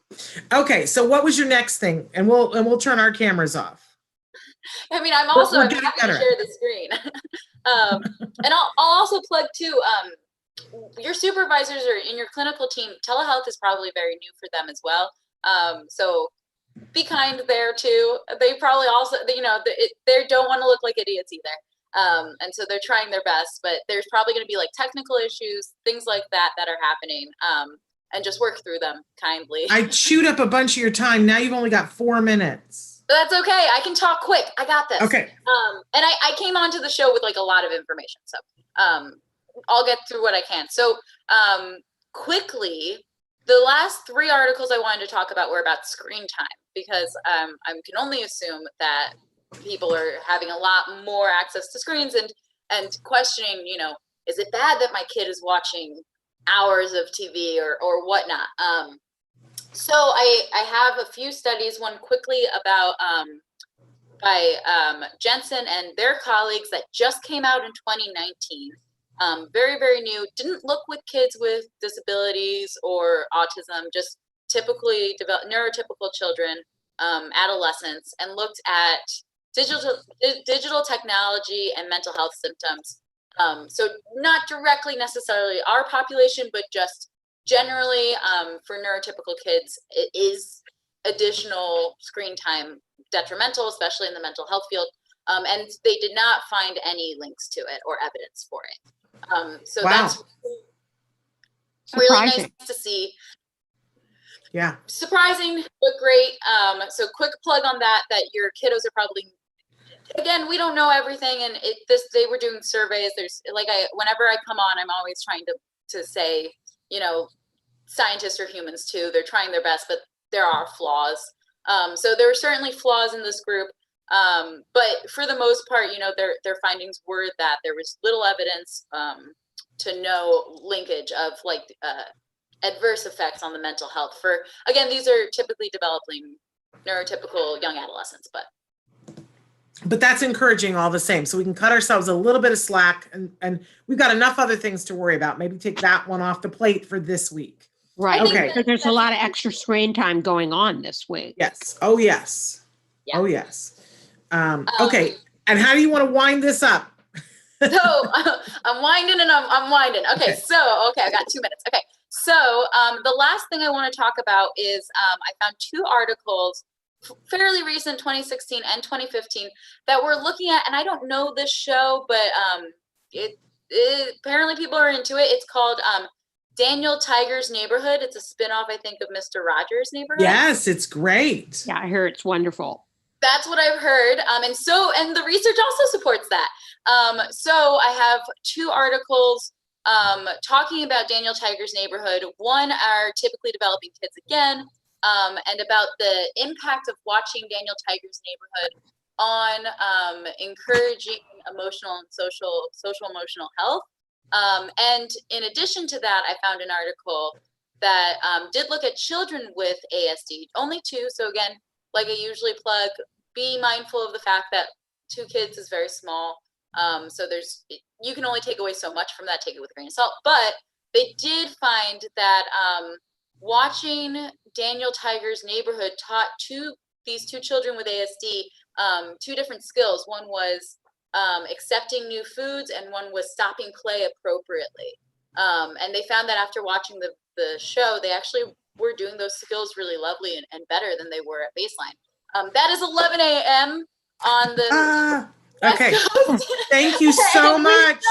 Okay, so what was your next thing? And we'll turn our cameras off. I mean, I'm happy to share the screen. And I'll also plug too, your supervisors are in your clinical team. Telehealth is probably very new for them as well. So be kind there too. They probably also, they don't want to look like idiots either. And so they're trying their best, but there's probably going to be like technical issues, things like that are happening. And just work through them kindly. I chewed up a bunch of your time. Now you've only got 4 minutes. That's okay. I can talk quick. I got this. Okay. And I came onto the show with like a lot of information. So I'll get through what I can. So quickly, the last 3 articles I wanted to talk about were about screen time, because I can only assume that people are having a lot more access to screens and questioning, is it bad that my kid is watching hours of TV or whatnot? So I have a few studies, one quickly about by Jensen and their colleagues that just came out in 2019. Very, very new. Didn't look with kids with disabilities or autism, just typically neurotypical children, adolescents, and looked at digital technology and mental health symptoms. So not directly necessarily our population, but just generally for neurotypical kids, it is additional screen time detrimental, especially in the mental health field. And they did not find any links to it or evidence for it. So wow. That's really nice to see. Yeah. Surprising, but great. So quick plug on that your kiddos are probably, again, we don't know everything. And they were doing surveys. There's whenever I come on, I'm always trying to say, scientists are humans too. They're trying their best, but there are flaws. So there were certainly flaws in this group. But for the most part, their findings were that there was little evidence to no linkage of adverse effects on the mental health for, again, these are typically developing neurotypical young adolescents, but that's encouraging all the same. So we can cut ourselves a little bit of slack, and we've got enough other things to worry about. Maybe take that one off the plate for this week. Right. Okay. So there's a lot of extra screen time going on this week. Yes. Oh, yes. Yeah. Oh, yes. Okay. And how do you want to wind this up? So I'm winding and I'm winding. Okay. So, I got 2 minutes. Okay. So the last thing I want to talk about is I found 2 articles, fairly recent, 2016 and 2015, that we're looking at, and I don't know this show, but apparently people are into it. It's called Daniel Tiger's Neighborhood. It's a spinoff, I think, of Mr. Rogers' Neighborhood. Yes, it's great. Yeah, I hear it's wonderful. That's what I've heard. And the research also supports that. So I have 2 articles talking about Daniel Tiger's Neighborhood. One are typically developing kids again, and about the impact of watching Daniel Tiger's Neighborhood on encouraging emotional and social emotional health. And in addition to that, I found an article that did look at children with ASD, only 2. So again, like I usually plug, be mindful of the fact that 2 kids is very small. So you can only take away so much from that, take it with a grain of salt. But they did find that watching Daniel Tiger's Neighborhood taught these 2 children with ASD 2 different skills. One was accepting new foods, and one was stopping play appropriately. And they found that after watching the show, they actually were doing those skills really lovely and better than they were at baseline. That is 11 a.m. on the okay. Thank you so much.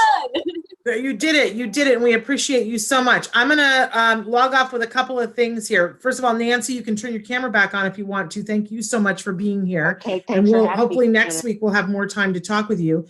You did it. And we appreciate you so much. I'm going to log off with a couple of things here. First of all, Nancy, you can turn your camera back on if you want to. Thank you so much for being here. Okay, and we'll hopefully next week we'll have more time to talk with you.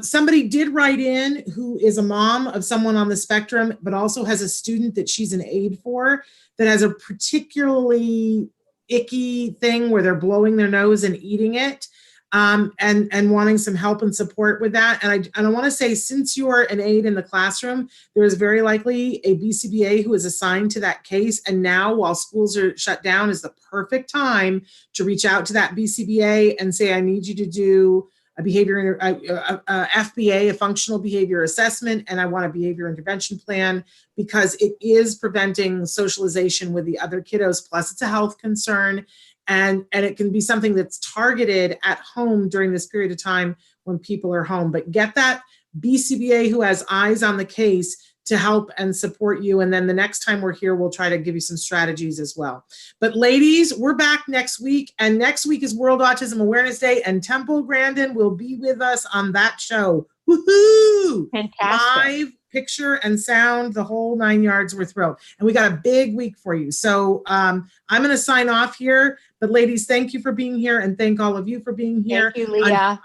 Somebody did write in who is a mom of someone on the spectrum, but also has a student that she's an aide for that has a particularly icky thing where they're blowing their nose and eating it. And wanting some help and support with that. And I want to say, since you're an aide in the classroom, there is very likely a BCBA who is assigned to that case. And now, while schools are shut down, is the perfect time to reach out to that BCBA and say, I need you to do a FBA, a functional behavior assessment, and I want a behavior intervention plan, because it is preventing socialization with the other kiddos. Plus, it's a health concern. And it can be something that's targeted at home during this period of time when people are home. But get that BCBA who has eyes on the case to help and support you. And then the next time we're here, we'll try to give you some strategies as well. But ladies, we're back next week. And next week is World Autism Awareness Day. And Temple Grandin will be with us on that show. Woohoo! Fantastic. Live, picture and sound, the whole 9 yards. We're thrilled. And we got a big week for you. So I'm going to sign off here. But ladies, thank you for being here. And thank all of you for being here. Thank you, Leah.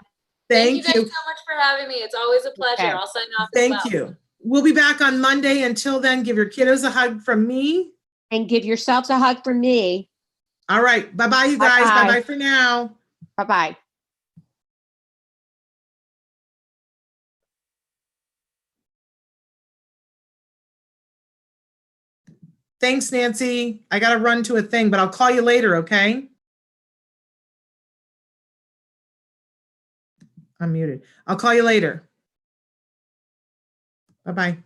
Thank you guys so much for having me. It's always a pleasure. Okay. I'll sign off Thank as well. you. We'll be back on Monday. Until then, give your kiddos a hug from me. And give yourselves a hug from me. All right. Bye-bye, you guys. Bye-bye. Bye-bye for now. Bye-bye. Thanks, Nancy. I got to run to a thing, but I'll call you later, okay? I'm muted. I'll call you later. Bye-bye.